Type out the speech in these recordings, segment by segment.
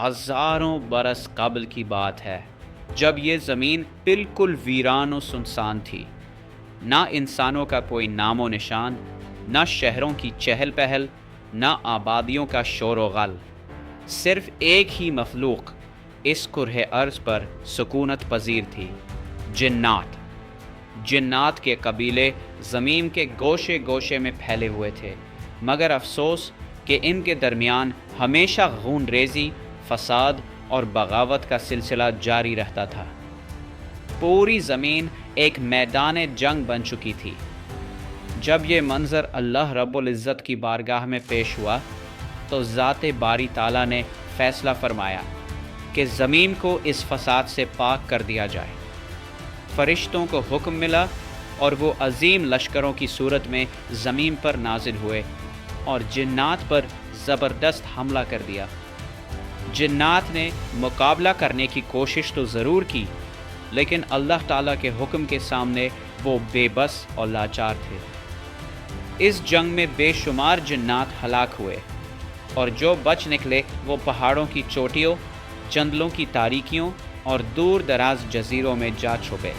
ہزاروں برس قبل کی بات ہے، جب یہ زمین بالکل ویران و سنسان تھی۔ نہ انسانوں کا کوئی نام و نشان، نہ شہروں کی چہل پہل، نہ آبادیوں کا شور و غل۔ صرف ایک ہی مخلوق اس کرۂ ارض پر سکونت پذیر تھی، جنات۔ جنات کے قبیلے زمین کے گوشے گوشے میں پھیلے ہوئے تھے، مگر افسوس کہ ان کے درمیان ہمیشہ خون ریزی، فساد اور بغاوت کا سلسلہ جاری رہتا تھا۔ پوری زمین ایک میدان جنگ بن چکی تھی۔ جب یہ منظر اللہ رب العزت کی بارگاہ میں پیش ہوا تو ذات باری تعالیٰ نے فیصلہ فرمایا کہ زمین کو اس فساد سے پاک کر دیا جائے۔ فرشتوں کو حکم ملا اور وہ عظیم لشکروں کی صورت میں زمین پر نازل ہوئے اور جنات پر زبردست حملہ کر دیا۔ جنات نے مقابلہ کرنے کی کوشش تو ضرور کی، لیکن اللہ تعالیٰ کے حکم کے سامنے وہ بے بس اور لاچار تھے۔ اس جنگ میں بے شمار جنات ہلاک ہوئے، اور جو بچ نکلے وہ پہاڑوں کی چوٹیوں، جنگلوں کی تاریکیوں اور دور دراز جزیروں میں جا چھپے۔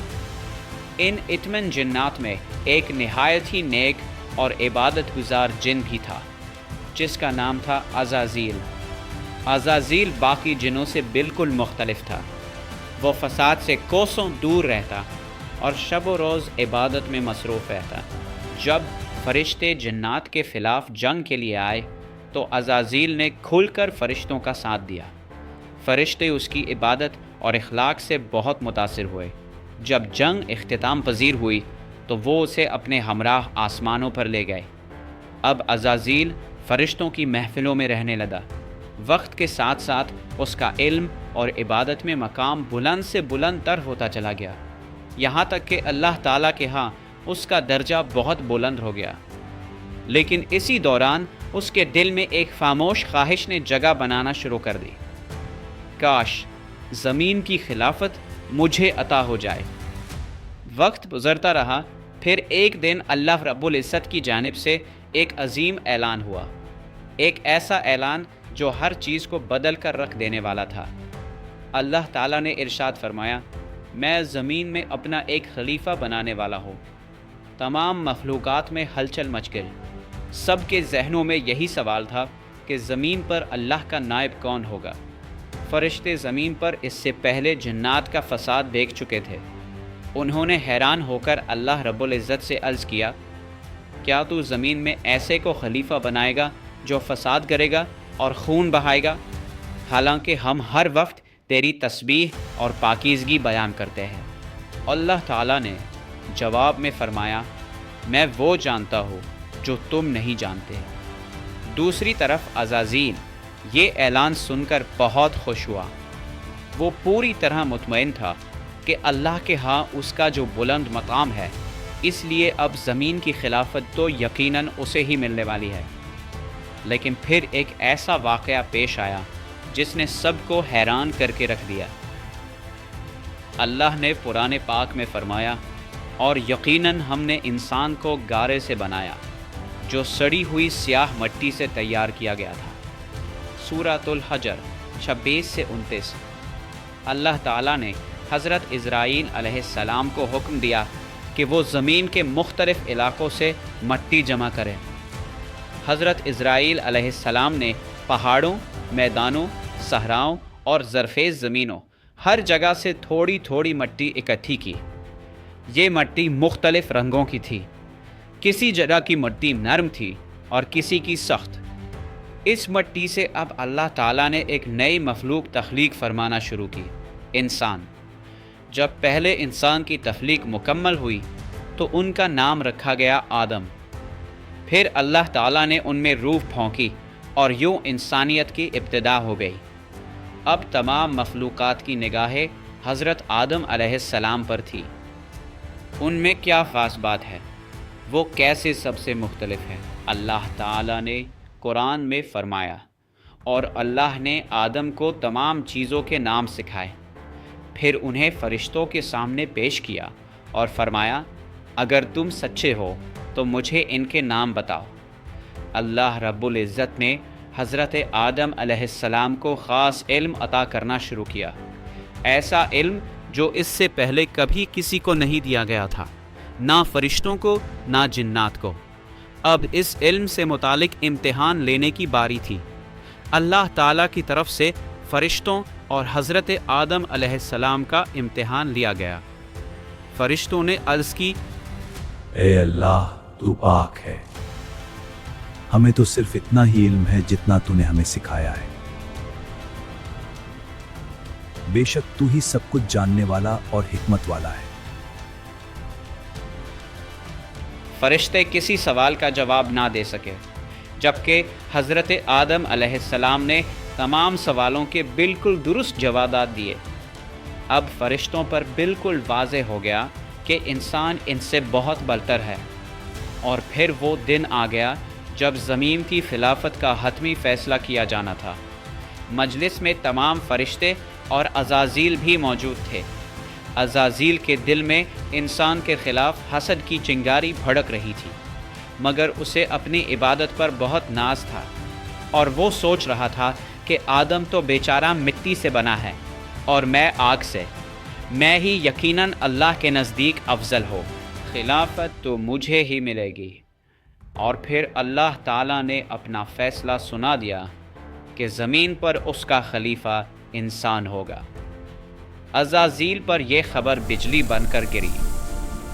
ان اطمن جنات میں ایک نہایت ہی نیک اور عبادت گزار جن بھی تھا، جس کا نام تھا عزازیل۔ عزازیل باقی جنوں سے بالکل مختلف تھا۔ وہ فساد سے کوسوں دور رہتا اور شب و روز عبادت میں مصروف رہتا۔ جب فرشتے جنات کے خلاف جنگ کے لیے آئے تو عزازیل نے کھل کر فرشتوں کا ساتھ دیا۔ فرشتے اس کی عبادت اور اخلاق سے بہت متاثر ہوئے۔ جب جنگ اختتام پذیر ہوئی تو وہ اسے اپنے ہمراہ آسمانوں پر لے گئے۔ اب عزازیل فرشتوں کی محفلوں میں رہنے لگا۔ وقت کے ساتھ ساتھ اس کا علم اور عبادت میں مقام بلند سے بلند تر ہوتا چلا گیا، یہاں تک کہ اللہ تعالیٰ کے ہاں اس کا درجہ بہت بلند ہو گیا۔ لیکن اسی دوران اس کے دل میں ایک خاموش خواہش نے جگہ بنانا شروع کر دی۔ کاش زمین کی خلافت مجھے عطا ہو جائے۔ وقت گزرتا رہا، پھر ایک دن اللہ رب العزت کی جانب سے ایک عظیم اعلان ہوا، ایک ایسا اعلان جو ہر چیز کو بدل کر رکھ دینے والا تھا۔ اللہ تعالیٰ نے ارشاد فرمایا، میں زمین میں اپنا ایک خلیفہ بنانے والا ہوں۔ تمام مخلوقات میں ہلچل مچ گئی۔ سب کے ذہنوں میں یہی سوال تھا کہ زمین پر اللہ کا نائب کون ہوگا۔ فرشتے زمین پر اس سے پہلے جنات کا فساد دیکھ چکے تھے۔ انہوں نے حیران ہو کر اللہ رب العزت سے عرض کیا، کیا تو زمین میں ایسے کو خلیفہ بنائے گا جو فساد کرے گا اور خون بہائے گا، حالانکہ ہم ہر وقت تیری تسبیح اور پاکیزگی بیان کرتے ہیں۔ اللہ تعالیٰ نے جواب میں فرمایا، میں وہ جانتا ہوں جو تم نہیں جانتے۔ دوسری طرف عزازیل یہ اعلان سن کر بہت خوش ہوا۔ وہ پوری طرح مطمئن تھا کہ اللہ کے ہاں اس کا جو بلند مقام ہے، اس لیے اب زمین کی خلافت تو یقیناً اسے ہی ملنے والی ہے۔ لیکن پھر ایک ایسا واقعہ پیش آیا جس نے سب کو حیران کر کے رکھ دیا۔ اللہ نے قرآن پاک میں فرمایا، اور یقیناً ہم نے انسان کو گارے سے بنایا جو سڑی ہوئی سیاہ مٹی سے تیار کیا گیا تھا۔ سورۃ الحجر 26 سے 29۔ اللہ تعالیٰ نے حضرت اسرائیل علیہ السلام کو حکم دیا کہ وہ زمین کے مختلف علاقوں سے مٹی جمع کریں۔ حضرت اسرائیل علیہ السلام نے پہاڑوں، میدانوں، صحراؤں اور زرخیز زمینوں ہر جگہ سے تھوڑی تھوڑی مٹی اکٹھی کی۔ یہ مٹی مختلف رنگوں کی تھی۔ کسی جگہ کی مٹی نرم تھی اور کسی کی سخت۔ اس مٹی سے اب اللہ تعالیٰ نے ایک نئی مخلوق تخلیق فرمانا شروع کی، انسان۔ جب پہلے انسان کی تخلیق مکمل ہوئی تو ان کا نام رکھا گیا آدم۔ پھر اللہ تعالیٰ نے ان میں روح پھونکی اور یوں انسانیت کی ابتدا ہو گئی۔ اب تمام مخلوقات کی نگاہیں حضرت آدم علیہ السلام پر تھی۔ ان میں کیا خاص بات ہے؟ وہ کیسے سب سے مختلف ہے؟ اللہ تعالیٰ نے قرآن میں فرمایا، اور اللہ نے آدم کو تمام چیزوں کے نام سکھائے، پھر انہیں فرشتوں کے سامنے پیش کیا اور فرمایا، اگر تم سچے ہو تو مجھے ان کے نام بتاؤ۔ اللہ رب العزت نے حضرت آدم علیہ السلام کو خاص علم عطا کرنا شروع کیا، ایسا علم جو اس سے پہلے کبھی کسی کو نہیں دیا گیا تھا، نہ فرشتوں کو نہ جنات کو۔ اب اس علم سے متعلق امتحان لینے کی باری تھی۔ اللہ تعالیٰ کی طرف سے فرشتوں اور حضرت آدم علیہ السلام کا امتحان لیا گیا۔ فرشتوں نے عرض کی، اے اللہ تو پاک ہے، ہمیں تو صرف اتنا ہی علم ہے جتنا تو نے ہمیں سکھایا ہے، بے شک تو ہی سب کچھ جاننے والا اور حکمت والا ہے۔ فرشتے کسی سوال کا جواب نہ دے سکے، جبکہ حضرت آدم علیہ السلام نے تمام سوالوں کے بالکل درست جوابات دیے۔ اب فرشتوں پر بالکل واضح ہو گیا کہ انسان ان سے بہت برتر ہے، اور پھر وہ دن آ گیا جب زمین کی خلافت کا حتمی فیصلہ کیا جانا تھا۔ مجلس میں تمام فرشتے اور عزازیل بھی موجود تھے۔ عزازیل کے دل میں انسان کے خلاف حسد کی چنگاری بھڑک رہی تھی، مگر اسے اپنی عبادت پر بہت ناز تھا، اور وہ سوچ رہا تھا کہ آدم تو بیچارہ مٹی سے بنا ہے اور میں آگ سے، میں ہی یقیناً اللہ کے نزدیک افضل ہو، خلافت تو مجھے ہی ملے گی۔ اور پھر اللہ تعالیٰ نے اپنا فیصلہ سنا دیا کہ زمین پر اس کا خلیفہ انسان ہوگا۔ عزازیل پر یہ خبر بجلی بن کر گری،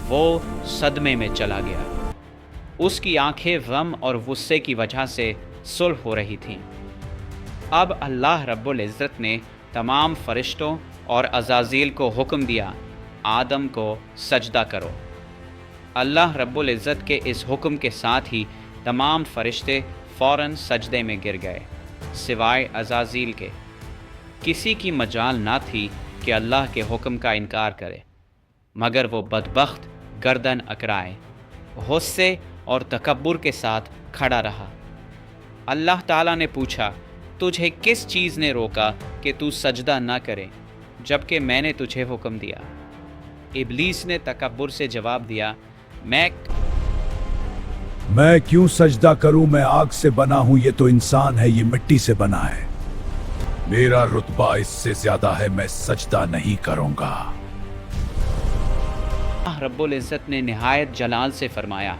وہ صدمے میں چلا گیا۔ اس کی آنکھیں غم اور غصے کی وجہ سے سرخ ہو رہی تھیں۔ اب اللہ رب العزت نے تمام فرشتوں اور عزازیل کو حکم دیا، آدم کو سجدہ کرو۔ اللہ رب العزت کے اس حکم کے ساتھ ہی تمام فرشتے فوراً سجدے میں گر گئے، سوائے عزازیل کے۔ کسی کی مجال نہ تھی کہ اللہ کے حکم کا انکار کرے، مگر وہ بدبخت گردن اکڑائے، غصے اور تکبر کے ساتھ کھڑا رہا۔ اللہ تعالیٰ نے پوچھا، تجھے کس چیز نے روکا کہ تو سجدہ نہ کرے جبکہ میں نے تجھے حکم دیا؟ ابلیس نے تکبر سے جواب دیا، میں کیوں سجدہ کروں؟ میں آگ سے بنا ہوں، یہ تو انسان ہے، یہ مٹی سے بنا ہے، میرا رتبہ اس سے زیادہ ہے، میں سجدہ نہیں کروں گا۔ رب العزت نے نہایت جلال سے فرمایا،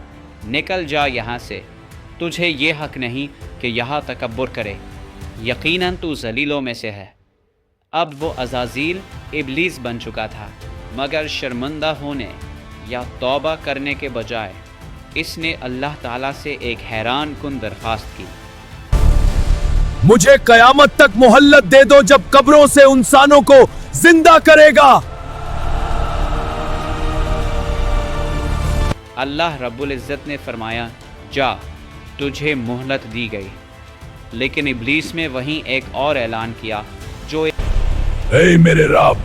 نکل جا یہاں سے، تجھے یہ حق نہیں کہ یہاں تکبر کرے، یقیناً تو ذلیلوں میں سے ہے۔ اب وہ عزازیل ابلیس بن چکا تھا، مگر شرمندہ ہونے یا توبہ کرنے کے بجائے اس نے اللہ تعالیٰ سے ایک حیران کن درخواست کی، مجھے قیامت تک مہلت دے دو، جب قبروں سے انسانوں کو زندہ کرے گا۔ اللہ رب العزت نے فرمایا، جا، تجھے مہلت دی گئی۔ لیکن ابلیس میں وہیں ایک اور اعلان کیا جو اے میرے رب،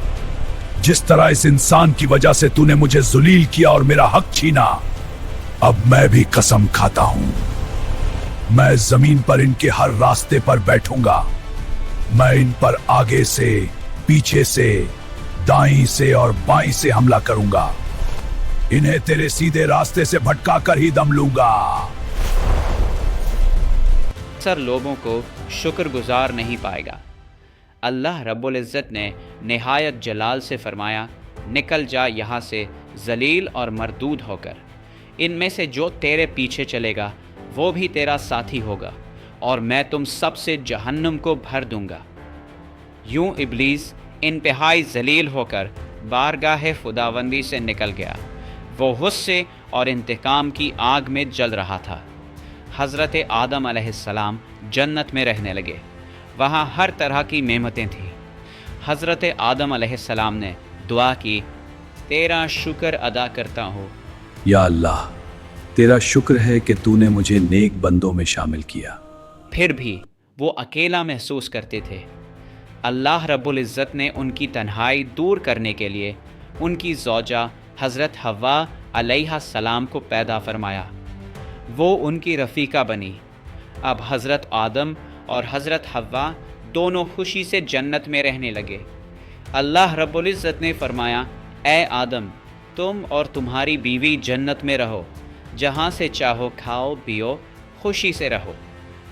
جس طرح اس انسان کی وجہ سے تو نے مجھے ذلیل کیا اور میرا حق چھینا، اب میں بھی قسم کھاتا ہوں، میں زمین پر ان کے ہر راستے پر بیٹھوں گا، میں ان پر آگے سے، پیچھے سے، دائیں سے اور بائیں سے حملہ کروں گا، انہیں تیرے سیدھے راستے سے بھٹکا کر ہی دم لوں گا۔ اکثر لوگوں کو شکر گزار نہیں پائے گا۔ اللہ رب العزت نے نہایت جلال سے فرمایا، نکل جا یہاں سے ذلیل اور مردود ہو کر، ان میں سے جو تیرے پیچھے چلے گا وہ بھی تیرا ساتھی ہوگا، اور میں تم سب سے جہنم کو بھر دوں گا۔ یوں ابلیس انتہائی ذلیل ہو کر بارگاہ خداوندی سے نکل گیا۔ وہ غصے اور انتقام کی آگ میں جل رہا تھا۔ حضرت آدم علیہ السلام جنت میں رہنے لگے، وہاں ہر طرح کی نعمتیں تھیں۔ حضرت آدم علیہ السلام نے دعا کی، تیرا شکر ادا کرتا ہوں۔ یا اللہ، تیرا شکر ہے کہ تو نے مجھے نیک بندوں میں شامل کیا۔ پھر بھی وہ اکیلا محسوس کرتے تھے۔ اللہ رب العزت نے ان کی تنہائی دور کرنے کے لیے ان کی زوجہ حضرت حوا علیہ السلام کو پیدا فرمایا۔ وہ ان کی رفیقہ بنی۔ اب حضرت آدم اور حضرت حوا دونوں خوشی سے جنت میں رہنے لگے۔ اللہ رب العزت نے فرمایا، اے آدم، تم اور تمہاری بیوی جنت میں رہو، جہاں سے چاہو کھاؤ پیو، خوشی سے رہو۔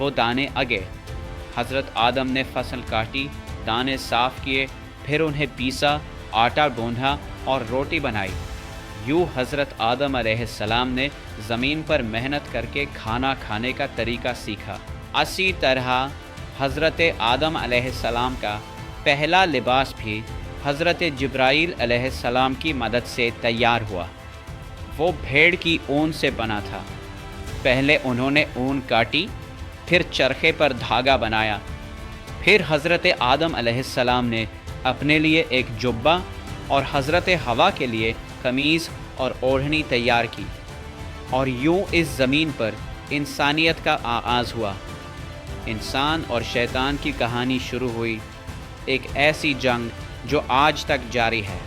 وہ دانے اگے۔ حضرت آدم نے فصل کاٹی، دانے صاف کیے، پھر انہیں پیسا، آٹا گوندھا اور روٹی بنائی۔ یوں حضرت آدم علیہ السلام نے زمین پر محنت کر کے کھانا کھانے کا طریقہ سیکھا۔ اسی طرح حضرت آدم علیہ السلام کا پہلا لباس بھی حضرت جبرائیل علیہ السلام کی مدد سے تیار ہوا۔ وہ بھیڑ کی اون سے بنا تھا۔ پہلے انہوں نے اون کاٹی، پھر چرخے پر دھاگا بنایا، پھر حضرت آدم علیہ السلام نے اپنے لیے ایک جبہ اور حضرت حوا کے لیے قمیض اور اوڑھنی تیار کی، اور یوں اس زمین پر انسانیت کا آغاز ہوا۔ انسان اور شیطان کی کہانی شروع ہوئی، ایک ایسی جنگ جو آج تک جاری ہے۔